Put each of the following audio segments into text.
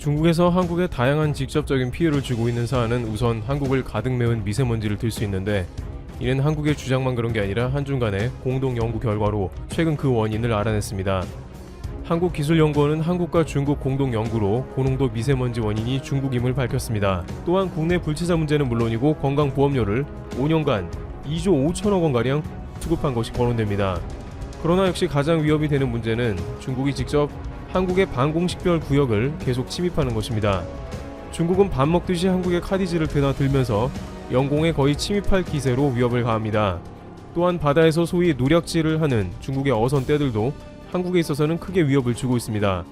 중국에서 한국에 다양한 직접적인 피해를 주고 있는 사안은 우선 한국을 가득 메운 미세먼지를 들 수 있는데, 이는 한국의 주장만 그런 게 아니라 한중 간의 공동 연구 결과로 최근 그 원인을 알아냈습니다. 한국기술연구원은 한국과 중국 공동 연구로 고농도 미세먼지 원인이 중국임을 밝혔습니다. 또한 국내 불치사 문제는 물론이고 건강보험료를 5년간 2조 5천억 원가량 수급한 것이 거론됩니다. 그러나 역시 가장 위협이 되는 문제는 중국이 직접 한국의 반공식별 구역을 계속 침입하는 것입니다. 중국은 밥 먹듯이 한국의 카디지를 드나들면서 영공에 거의 침입할 기세로 위협을 가합니다. 또한 바다에서 소위 노략질을 하는 중국의 어선떼들도 한국에 있어서는 크게 위협을 주고 있습니다.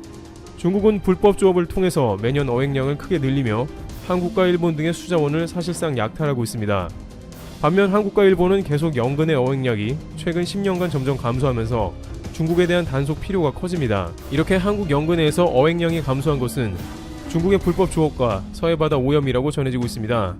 중국은 불법 조업을 통해서 매년 어획량을 크게 늘리며 한국과 일본 등의 수자원을 사실상 약탈하고 있습니다. 반면 한국과 일본은 계속 연근의 어획량이 최근 10년간 점점 감소하면서 중국에 대한 단속 필요가 커집니다. 이렇게 한국 연근해에서 어획량이 감소한 것은 중국의 불법 조업과 서해바다 오염이라고 전해지고 있습니다.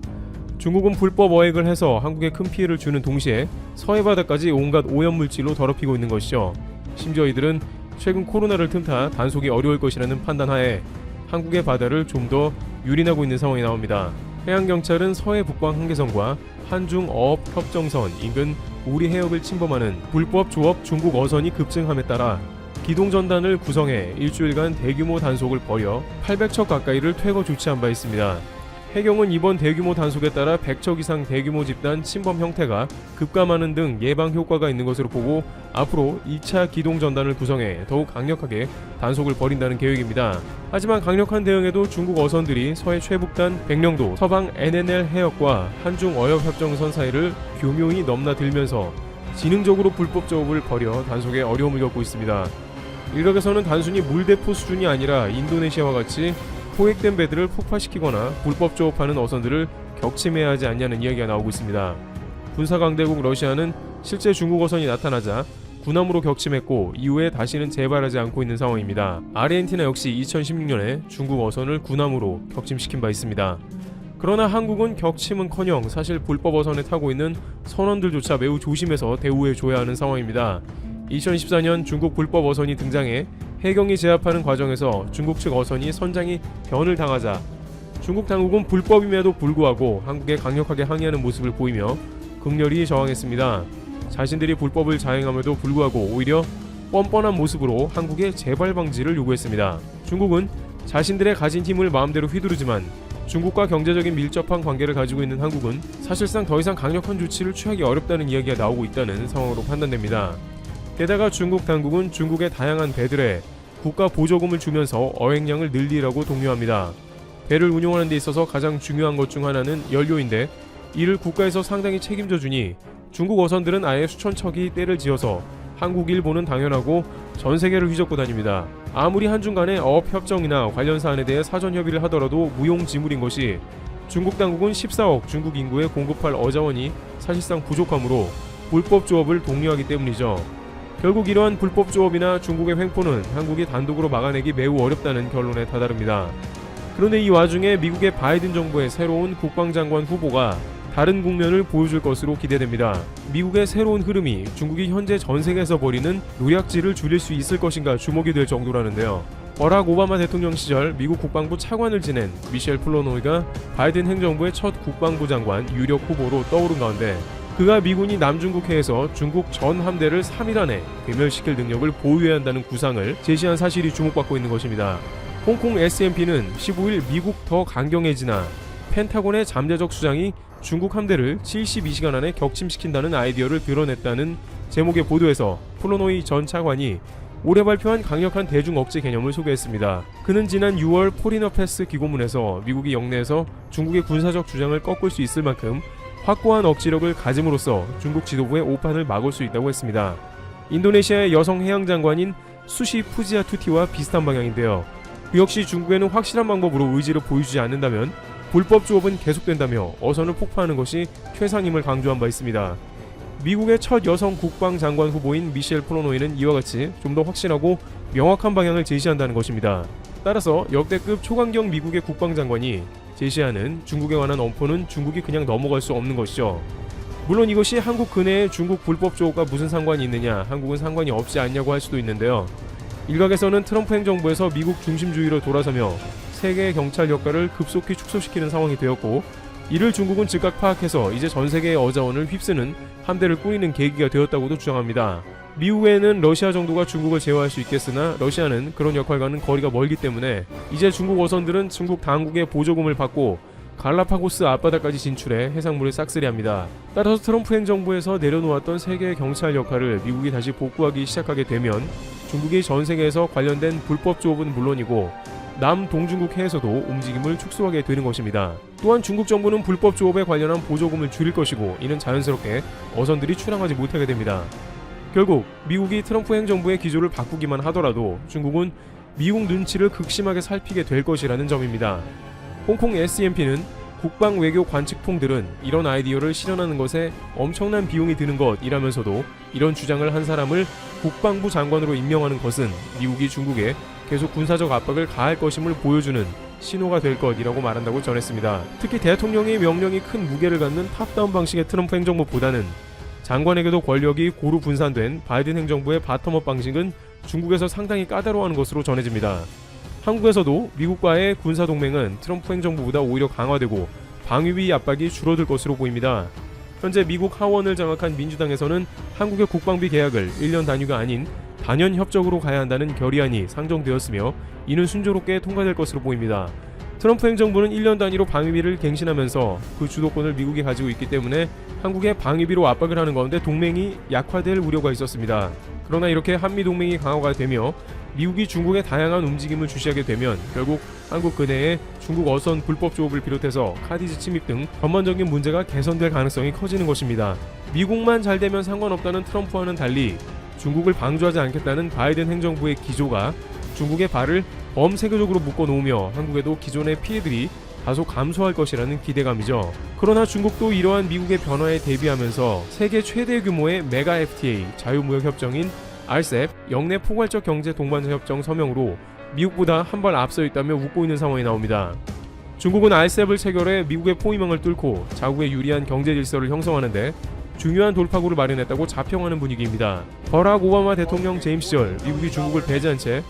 중국은 불법 어획을 해서 한국에 큰 피해를 주는 동시에 서해바다까지 온갖 오염물질로 더럽히고 있는 것이죠. 심지어 이들은 최근 코로나를 틈타 단속이 어려울 것이라는 판단하에 한국의 바다를 좀 더 유린하고 있는 상황이 나옵니다. 해양경찰은 서해 북방 한계선과 한중 어업협정선 인근 우리 해역을 침범하는 불법 조업 중국 어선이 급증함에 따라 기동전단을 구성해 일주일간 대규모 단속을 벌여 800척 가까이를 퇴거 조치한 바 있습니다. 해경은 이번 대규모 단속에 따라 100척 이상 대규모 집단 침범 형태가 급감하는 등 예방 효과가 있는 것으로 보고 앞으로 2차 기동전단을 구성해 더욱 강력하게 단속을 벌인다는 계획입니다. 하지만 강력한 대응에도 중국 어선들이 서해 최북단 백령도 서방 NNL 해역과 한중 어협협정선 사이를 교묘히 넘나들면서 지능적으로 불법 조업을 벌여 단속에 어려움을 겪고 있습니다. 일각에서는 단순히 물대포 수준이 아니라 인도네시아와 같이 포획된 배들을 폭파시키거나 불법 조업하는 어선들을 격침해야 하지 않냐는 이야기가 나오고 있습니다. 군사강대국 러시아는 실제 중국 어선이 나타나자 군함으로 격침했고 이후에 다시는 재발하지 않고 있는 상황입니다. 아르헨티나 역시 2016년에 중국 어선을 군함으로 격침시킨 바 있습니다. 그러나 한국은 격침은커녕 사실 불법 어선에 타고 있는 선원들조차 매우 조심해서 대우해줘야 하는 상황입니다. 2014년 중국 불법 어선이 등장해 해경이 제압하는 과정에서 중국 측 어선이 선장이 변을 당하자 중국 당국은 불법임에도 불구하고 한국에 강력하게 항의하는 모습을 보이며 극렬히 저항했습니다. 자신들이 불법을 자행함에도 불구하고 오히려 뻔뻔한 모습으로 한국의 재발 방지를 요구했습니다. 중국은 자신들의 가진 힘을 마음대로 휘두르지만 중국과 경제적인 밀접한 관계를 가지고 있는 한국은 사실상 더 이상 강력한 조치를 취하기 어렵다는 이야기가 나오고 있다는 상황으로 판단됩니다. 게다가 중국 당국은 중국의 다양한 배들에 국가 보조금을 주면서 어획량을 늘리라고 독려합니다. 배를 운용하는 데 있어서 가장 중요한 것 중 하나는 연료인데 이를 국가에서 상당히 책임져 주니 중국 어선들은 아예 수천 척이 떼를 지어서 한국, 일본은 당연하고 전 세계를 휘젓고 다닙니다. 아무리 한중 간의 어업협정이나 관련 사안에 대해 사전 협의를 하더라도 무용지물인 것이 중국 당국은 14억 중국 인구에 공급할 어자원이 사실상 부족하므로 불법 조업을 독려하기 때문이죠. 결국 이러한 불법 조업이나 중국의 횡포는 한국이 단독으로 막아내기 매우 어렵다는 결론에 다다릅니다. 그런데 이 와중에 미국의 바이든 정부의 새로운 국방장관 후보가 다른 국면을 보여줄 것으로 기대됩니다. 미국의 새로운 흐름이 중국이 현재 전 세계에서 벌이는 노략질을 줄일 수 있을 것인가 주목이 될 정도라는데요. 버락 오바마 대통령 시절 미국 국방부 차관을 지낸 미셸 플로노이가 바이든 행정부의 첫 국방부 장관 유력 후보로 떠오른 가운데 그가 미군이 남중국해에서 중국 전 함대를 3일 안에 괴멸시킬 능력을 보유해야 한다는 구상을 제시한 사실이 주목받고 있는 것입니다. 홍콩 SMP는 15일 미국 더 강경해지나 펜타곤의 잠재적 수장이 중국 함대를 72시간 안에 격침시킨다는 아이디어를 드러냈다는 제목의 보도에서 플로노이 전 차관이 올해 발표한 강력한 대중 억제 개념을 소개했습니다. 그는 지난 6월 포리너 패스 기고문에서 미국이 영내에서 중국의 군사적 주장을 꺾을 수 있을 만큼 확고한 억지력을 가짐으로써 중국 지도부의 오판을 막을 수 있다고 했습니다. 인도네시아의 여성 해양장관인 수시 푸지아투티와 비슷한 방향인데요. 그 역시 중국에는 확실한 방법으로 의지를 보여주지 않는다면 불법 조업은 계속된다며 어선을 폭파하는 것이 최상임을 강조한 바 있습니다. 미국의 첫 여성 국방장관 후보인 미셸 플로노이는 이와 같이 좀 더 확실하고 명확한 방향을 제시한다는 것입니다. 따라서 역대급 초강경 미국의 국방장관이 제시하는 중국에 관한 엄포는 중국이 그냥 넘어갈 수 없는 것이죠. 물론 이것이 한국 근해의 중국 불법 조업과 무슨 상관이 있느냐, 한국은 상관이 없지 않냐고 할 수도 있는데요. 일각에서는 트럼프 행정부에서 미국 중심주의로 돌아서며 세계 경찰 역할을 급속히 축소시키는 상황이 되었고, 이를 중국은 즉각 파악해서 이제 전 세계의 어자원을 휩쓰는 함대를 꾸리는 계기가 되었다고도 주장합니다. 미국에는 러시아 정도가 중국을 제어할 수 있겠으나 러시아는 그런 역할과는 거리가 멀기 때문에 이제 중국 어선들은 중국 당국의 보조금을 받고 갈라파고스 앞바다까지 진출해 해상물을 싹쓸이합니다. 따라서 트럼프 행정부에서 내려놓았던 세계의 경찰 역할을 미국이 다시 복구하기 시작하게 되면 중국이 전 세계에서 관련된 불법 조업은 물론이고 남동중국 해에서도 움직임을 축소하게 되는 것입니다. 또한 중국 정부는 불법 조업에 관련한 보조금을 줄일 것이고, 이는 자연스럽게 어선들이 출항하지 못하게 됩니다. 결국 미국이 트럼프 행정부의 기조를 바꾸기만 하더라도 중국은 미국 눈치를 극심하게 살피게 될 것이라는 점입니다. 홍콩 SCMP는 국방 외교 관측통들은 이런 아이디어를 실현하는 것에 엄청난 비용이 드는 것이라면서도 이런 주장을 한 사람을 국방부 장관으로 임명하는 것은 미국이 중국에 계속 군사적 압박을 가할 것임을 보여주는 신호가 될 것이라고 말한다고 전했습니다. 특히 대통령의 명령이 큰 무게를 갖는 탑다운 방식의 트럼프 행정부보다는 장관에게도 권력이 고루 분산된 바이든 행정부의 바텀업 방식은 중국에서 상당히 까다로워하는 것으로 전해집니다. 한국에서도 미국과의 군사동맹은 트럼프 행정부보다 오히려 강화되고 방위비 압박이 줄어들 것으로 보입니다. 현재 미국 하원을 장악한 민주당에서는 한국의 국방비 계약을 1년 단위가 아닌 단연 협적으로 가야 한다는 결의안이 상정되었으며 이는 순조롭게 통과될 것으로 보입니다. 트럼프 행정부는 1년 단위로 방위비를 갱신하면서 그 주도권을 미국이 가지고 있기 때문에 한국의 방위비로 압박을 하는 가운데 동맹이 약화될 우려가 있었습니다. 그러나 이렇게 한미동맹이 강화가 되며 미국이 중국의 다양한 움직임을 주시하게 되면 결국 한국 근해에 중국 어선 불법 조업을 비롯해서 카디지 침입 등 전반적인 문제가 개선될 가능성이 커지는 것입니다. 미국만 잘 되면 상관없다는 트럼프와는 달리 중국을 방조하지 않겠다는 바이든 행정부의 기조가 중국의 발을 범세계적으로 묶어놓으며 한국에도 기존의 피해들이 다소 감소할 것이라는 기대감이죠. 그러나 중국도 이러한 미국의 변화에 대비하면서 세계 최대 규모의 메가 FTA 자유무역협정인 RCEP 영내 포괄적 경제 동반자 협정 서명으로 미국보다 한 발 앞서 있다며 웃고 있는 상황이 나옵니다. 중국은 RCEP을 체결해 미국의 포위망을 뚫고 자국에 유리한 경제 질서를 형성하는데 중요한 돌파구를 마련했다고 자평하는 분위기입니다. 버락 오바마 대통령 재임 시절 미국이 중국을 배제한 채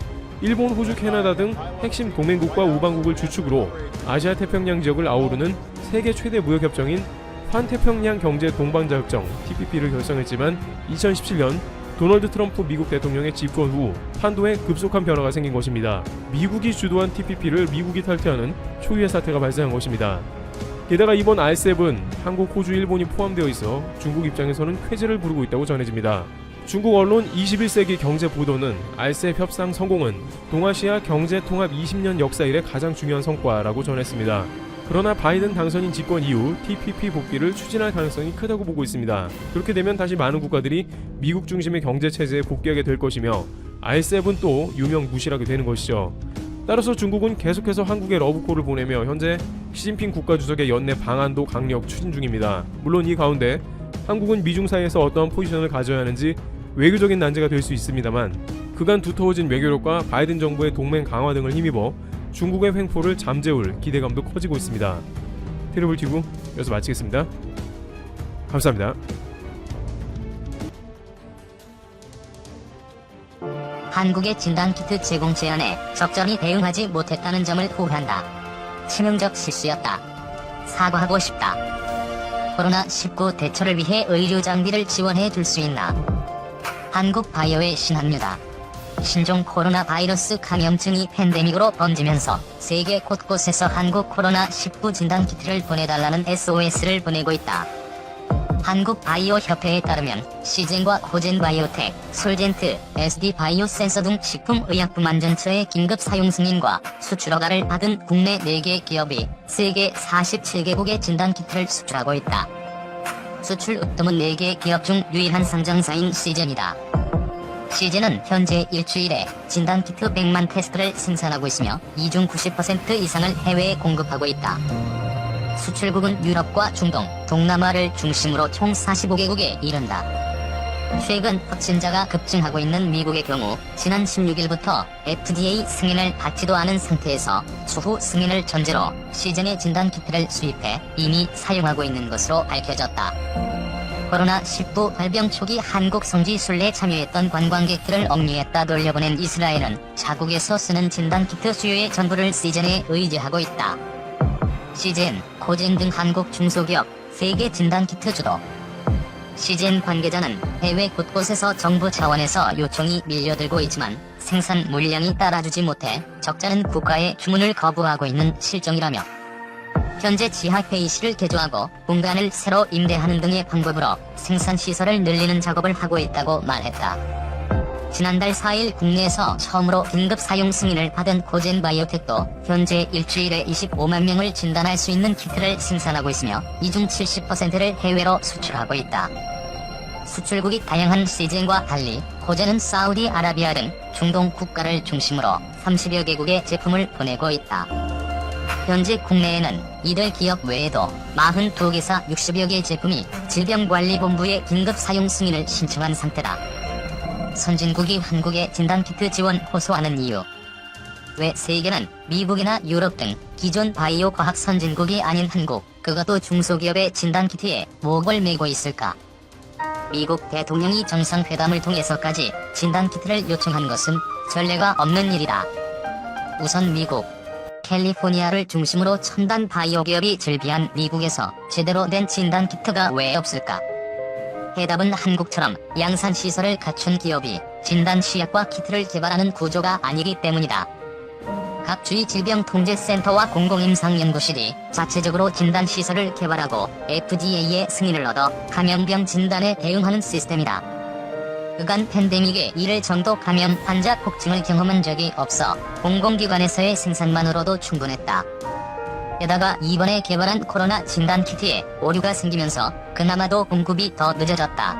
일본, 호주, 캐나다 등 핵심 동맹국과 우방국을 주축으로 아시아 태평양 지역을 아우르는 세계 최대 무역협정인 환태평양 경제 동반자 협정 TPP를 결성했지만 2017년 도널드 트럼프 미국 대통령의 집권 후 판도에 급속한 변화가 생긴 것입니다. 미국이 주도한 TPP를 미국이 탈퇴하는 초유의 사태가 발생한 것입니다. 게다가 이번 RCEP은 한국, 호주, 일본이 포함되어 있어 중국 입장에서는 쾌재를 부르고 있다고 전해집니다. 중국 언론 21세기 경제 보도는 RCEP 협상 성공은 동아시아 경제통합 20년 역사 이래 가장 중요한 성과라고 전했습니다. 그러나 바이든 당선인 집권 이후 TPP 복귀를 추진할 가능성이 크다고 보고 있습니다. 그렇게 되면 다시 많은 국가들이 미국 중심의 경제체제에 복귀하게 될 것이며 RCEP은 또 유명무실하게 되는 것이죠. 따라서 중국은 계속해서 한국에 러브콜을 보내며 현재 시진핑 국가주석의 연내 방안도 강력 추진 중입니다. 물론 이 가운데 한국은 미중 사이에서 어떠한 포지션을 가져야 하는지 외교적인 난제가 될 수 있습니다만 그간 두터워진 외교력과 바이든 정부의 동맹 강화 등을 힘입어 중국의 횡포를 잠재울 기대감도 커지고 있습니다. 트리블튜브 여기서 마치겠습니다. 감사합니다. 한국의 진단키트 제공 제한에 적절히 대응하지 못했다는 점을 호소한다. 치명적 실수였다. 사과하고 싶다. 코로나19 대처를 위해 의료 장비를 지원해 줄 수 있나? 한국 바이오의 신한류다. 신종 코로나 바이러스 감염증이 팬데믹으로 번지면서 세계 곳곳에서 한국 코로나19 진단키트를 보내달라는 SOS를 보내고 있다. 한국바이오협회에 따르면 시젠과 호젠바이오텍, 솔젠트, SD바이오 센서 등 식품의약품안전처의 긴급 사용 승인과 수출 허가를 받은 국내 4개 기업이 세계 47개국에 진단키트를 수출하고 있다. 수출 으뜸은 4개 기업 중 유일한 상장사인 시젠이다. 시젠은 현재 일주일에 진단키트 100만 테스트를 생산하고 있으며 이 중 90% 이상을 해외에 공급하고 있다. 수출국은 유럽과 중동, 동남아를 중심으로 총 45개국에 이른다. 최근 확진자가 급증하고 있는 미국의 경우 지난 16일부터 FDA 승인을 받지도 않은 상태에서 추후 승인을 전제로 시즌의 진단키트를 수입해 이미 사용하고 있는 것으로 밝혀졌다. 코로나19 발병 초기 한국 성지 순례에 참여했던 관광객들을 억류했다 돌려보낸 이스라엘은 자국에서 쓰는 진단키트 수요의 전부를 시즌에 의지하고 있다. 시즌, 코젠 등 한국 중소기업, 세계 진단키트 주도. 시즌 관계자는 해외 곳곳에서 정부 차원에서 요청이 밀려들고 있지만 생산 물량이 따라주지 못해 적자는 국가의 주문을 거부하고 있는 실정이라며 현재 지하회의실을 개조하고 공간을 새로 임대하는 등의 방법으로 생산시설을 늘리는 작업을 하고 있다고 말했다. 지난달 4일 국내에서 처음으로 긴급 사용 승인을 받은 코젠 바이오텍도 현재 일주일에 25만 명을 진단할 수 있는 키트를 생산하고 있으며 이 중 70%를 해외로 수출하고 있다. 수출국이 다양한 시즌과 달리 코젠은 사우디아라비아 등 중동 국가를 중심으로 30여 개국에 제품을 보내고 있다. 현재 국내에는 이들 기업 외에도 42개사 60여 개 제품이 질병관리본부에 긴급 사용 승인을 신청한 상태다. 선진국이 한국에 진단키트 지원 호소하는 이유. 왜 세계는 미국이나 유럽 등 기존 바이오 과학 선진국이 아닌 한국, 그것도 중소기업의 진단키트에 목을 메고 있을까? 미국 대통령이 정상회담을 통해서까지 진단키트를 요청한 것은 전례가 없는 일이다. 우선 미국, 캘리포니아를 중심으로 첨단 바이오 기업이 즐비한 미국에서 제대로 된 진단키트가 왜 없을까? 해답은 한국처럼 양산시설을 갖춘 기업이 진단시약과 키트를 개발하는 구조가 아니기 때문이다. 각 주의 질병통제센터와 공공임상연구실이 자체적으로 진단시설을 개발하고 FDA의 승인을 얻어 감염병 진단에 대응하는 시스템이다. 그간 팬데믹에 이를 정도 감염 환자 폭증을 경험한 적이 없어 공공기관에서의 생산만으로도 충분했다. 게다가 이번에 개발한 코로나 진단키트에 오류가 생기면서 그나마도 공급이 더 늦어졌다.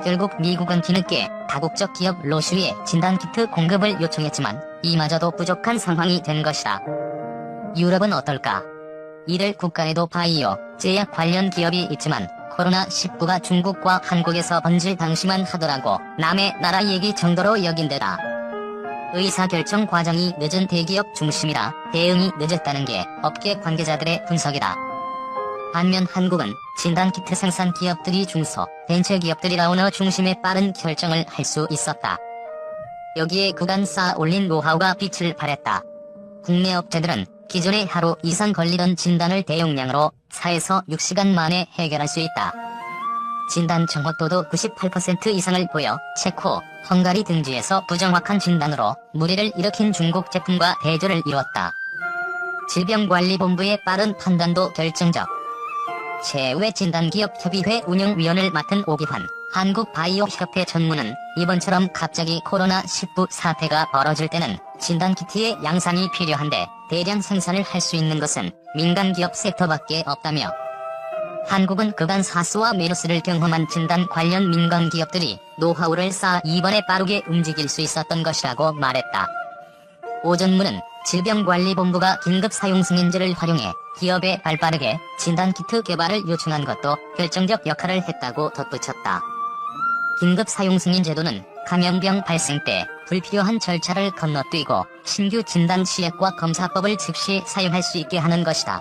결국 미국은 뒤늦게 다국적 기업 로슈에 진단키트 공급을 요청했지만 이마저도 부족한 상황이 된 것이다. 유럽은 어떨까? 이들 국가에도 바이오, 제약 관련 기업이 있지만 코로나19가 중국과 한국에서 번질 당시만 하더라고 남의 나라 얘기 정도로 여긴대다. 의사결정 과정이 늦은 대기업 중심이라 대응이 늦었다는 게 업계 관계자들의 분석이다. 반면 한국은 진단키트 생산 기업들이 중소, 벤처기업들이라 오너 중심의 빠른 결정을 할 수 있었다. 여기에 그간 쌓아 올린 노하우가 빛을 발했다. 국내 업체들은 기존에 하루 이상 걸리던 진단을 대용량으로 4에서 6시간 만에 해결할 수 있다. 진단 정확도도 98% 이상을 보여 체코, 헝가리 등지에서 부정확한 진단으로 무리를 일으킨 중국 제품과 대조를 이뤘다. 질병관리본부의 빠른 판단도 결정적. 제외진단기업협의회 운영위원을 맡은 오기환 한국바이오협회 전무는 이번처럼 갑자기 코로나19 사태가 벌어질 때는 진단키트의 양산이 필요한데 대량 생산을 할 수 있는 것은 민간기업 섹터밖에 없다며 한국은 그간 사스와 메르스를 경험한 진단 관련 민간기업들이 노하우를 쌓아 이번에 빠르게 움직일 수 있었던 것이라고 말했다. 오 전무는 질병관리본부가 긴급사용승인제를 활용해 기업에 발빠르게 진단키트 개발을 요청한 것도 결정적 역할을 했다고 덧붙였다. 긴급사용승인제도는 감염병 발생 때 불필요한 절차를 건너뛰고 신규 진단시약과 검사법을 즉시 사용할 수 있게 하는 것이다.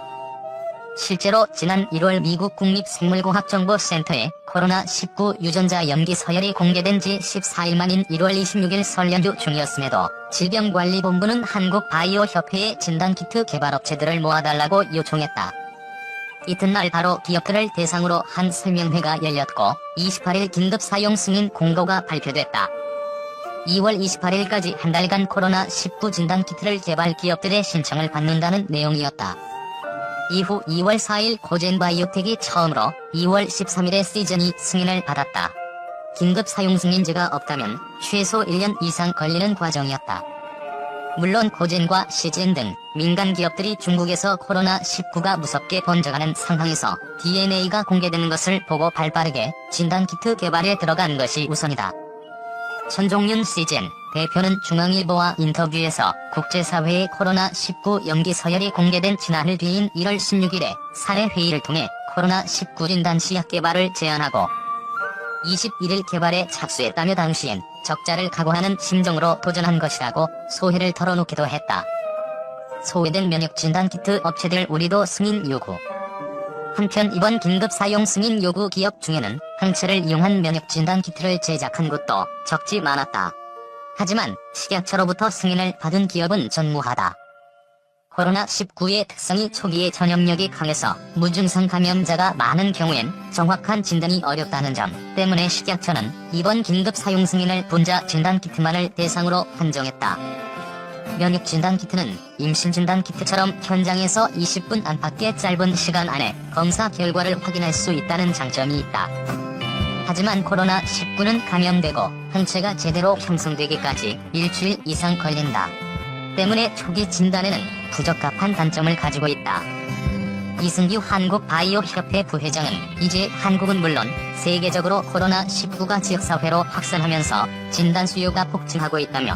실제로 지난 1월 미국 국립생물공학정보센터에 코로나19 유전자 연기 서열이 공개된 지 14일 만인 1월 26일 설 연휴 중이었음에도 질병관리본부는 한국바이오협회에 진단키트 개발업체들을 모아달라고 요청했다. 이튿날 바로 기업들을 대상으로 한 설명회가 열렸고 28일 긴급사용 승인 공고가 발표됐다. 2월 28일까지 한 달간 코로나19 진단키트를 개발 기업들의 신청을 받는다는 내용이었다. 이후 2월 4일 코젠바이오텍이 처음으로 2월 13일에 시즌이 승인을 받았다. 긴급 사용 승인제가 없다면 최소 1년 이상 걸리는 과정이었다. 물론 코젠과 시즌 등 민간 기업들이 중국에서 코로나19가 무섭게 번져가는 상황에서 DNA가 공개되는 것을 보고 발빠르게 진단키트 개발에 들어간 것이 우선이다. 천종윤 시즌 대표는 중앙일보와 인터뷰에서 국제사회의 코로나19 연기 서열이 공개된 지난해 뒤인 1월 16일에 사례회의를 통해 코로나19 진단시약 개발을 제안하고 21일 개발에 착수했다며 당시엔 적자를 각오하는 심정으로 도전한 것이라고 소회를 털어놓기도 했다. 소외된 면역 진단키트 업체들 우리도 승인 요구. 한편 이번 긴급 사용 승인 요구 기업 중에는 항체를 이용한 면역 진단 키트를 제작한 곳도 적지 않았다. 하지만 식약처로부터 승인을 받은 기업은 전무하다. 코로나19의 특성이 초기에 전염력이 강해서 무증상 감염자가 많은 경우엔 정확한 진단이 어렵다는 점 때문에 식약처는 이번 긴급 사용 승인을 분자 진단 키트만을 대상으로 한정했다. 면역 진단 키트는 임신 진단 키트처럼 현장에서 20분 안팎의 짧은 시간 안에 검사 결과를 확인할 수 있다는 장점이 있다. 하지만 코로나19는 감염되고 항체가 제대로 형성되기까지 일주일 이상 걸린다. 때문에 초기 진단에는 부적합한 단점을 가지고 있다. 이승규 한국바이오협회 부회장은 이제 한국은 물론 세계적으로 코로나19가 지역사회로 확산하면서 진단 수요가 폭증하고 있다며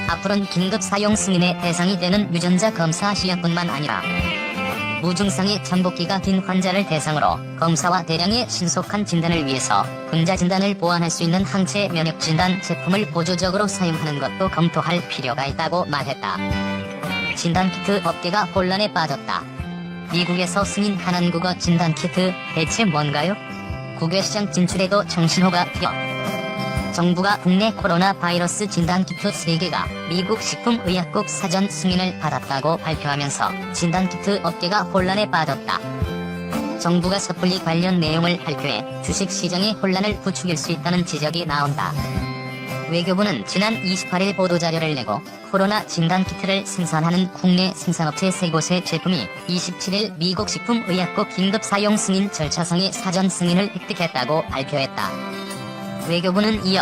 앞으로는 긴급 사용 승인의 대상이 되는 유전자 검사 시약뿐만 아니라 무증상의 잠복기가 긴 환자를 대상으로 검사와 대량의 신속한 진단을 위해서 분자 진단을 보완할 수 있는 항체 면역 진단 제품을 보조적으로 사용하는 것도 검토할 필요가 있다고 말했다. 진단키트 업계가 혼란에 빠졌다. 미국에서 승인한 한국어 진단키트 대체 뭔가요? 국외 시장 진출에도 정신호가 피어 정부가 국내 코로나 바이러스 진단키트 3개가 미국 식품의약국 사전 승인을 받았다고 발표하면서 진단키트 업계가 혼란에 빠졌다. 정부가 섣불리 관련 내용을 발표해 주식시장의 혼란을 부추길 수 있다는 지적이 나온다. 외교부는 지난 28일 보도자료를 내고 코로나 진단키트를 생산하는 국내 생산업체 3곳의 제품이 27일 미국 식품의약국 긴급 사용 승인 절차상의 사전 승인을 획득했다고 발표했다. 외교부는 이어